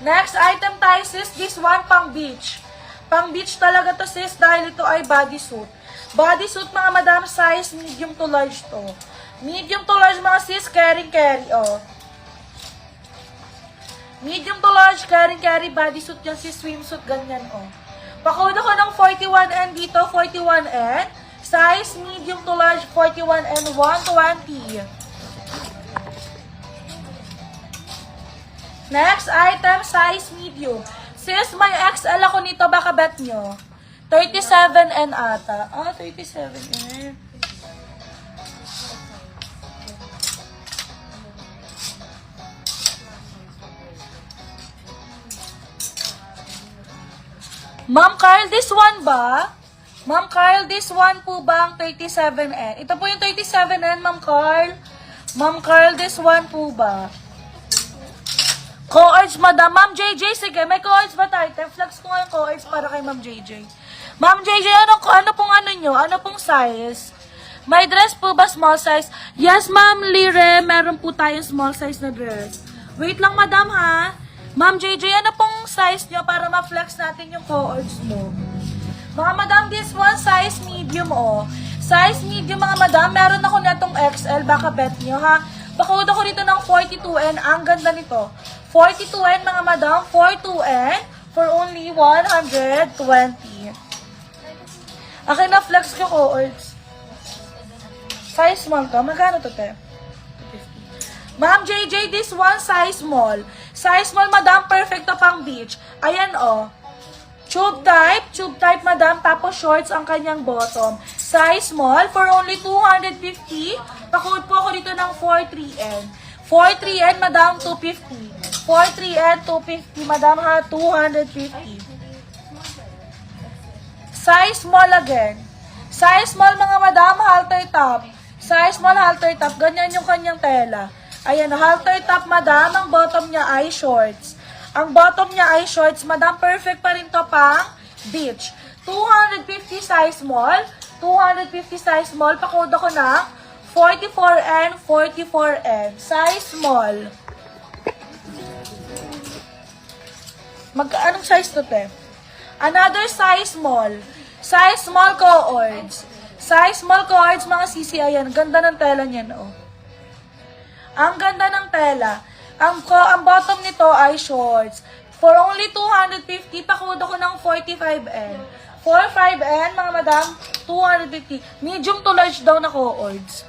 Next item tayo sis, this one pang beach. Pang beach talaga to sis dahil ito ay bodysuit. Bodysuit mga madam, size medium to large to. Medium to large mga sis, carry, oh. Medium to large, carry, bodysuit yan sis, swimsuit, ganyan, oh. Pakuha ko ng 41N dito, 41N. Size medium to large, 41N, 120. Next item, size medium. Sis, may XL ako nito, baka bet nyo. 37N ata. 37N. Ma'am Carl, this one ba? Ma'am Carl, this one po ba ang 37N? Ito po yung 37N, Ma'am Carl. Ma'am Carl, this one po ba? Co-urge, madam. Ma'am JJ, sige, may co-urge ba tayo? Flex ko nga yung co-urge para kay Ma'am JJ. Ma'am JJ, ano pong ano nyo? Ano pong size? May dress po ba small size? Yes, Ma'am Lire, meron po tayong small size na dress. Wait lang, madam, ha? Ma'am JJ, ano pong size nyo para ma-flex natin yung co-urge mo? Mga madam, this one, size medium, oh. Size medium, mga madam, meron ako na itong XL, baka bet nyo, ha? Pakuha ko rito ng 42N, ang ganda nito. 42N, mga madam, 42N, for only 120. Akin na, flex ko co-urge. Size small to, magkano to, te? Ma'am JJ, this one, size small. Size small, madam, perfect to pang beach. Ayan, oh. Tube type, madam, tapos shorts ang kanyang bottom. Size small, for only 250. Pakuha po ako dito ng 43N. 43N, madam, 250. 43N, 250, madam, ha, 250. Size small again. Size small, mga madam, halter top. Size small, halter top. Ganyan yung kanyang tela. Ayan, halter top, madam. Ang bottom niya ay shorts. Ang bottom niya ay shorts, madam. Perfect pa rin to pang beach. 250 size small. 250 size small. Pakoda ko na 44N, 44N. Size small. Anong size to, te? Another size small. Size small co-ords. Size small co-ords, mga sisi, ayan. Ganda ng tela niyan, oh. Ang ganda ng tela. Ang bottom nito ay shorts. For only 250, pakuha ko ng 45N. 45N, mga madam, 250. Medium to large daw na co-ords.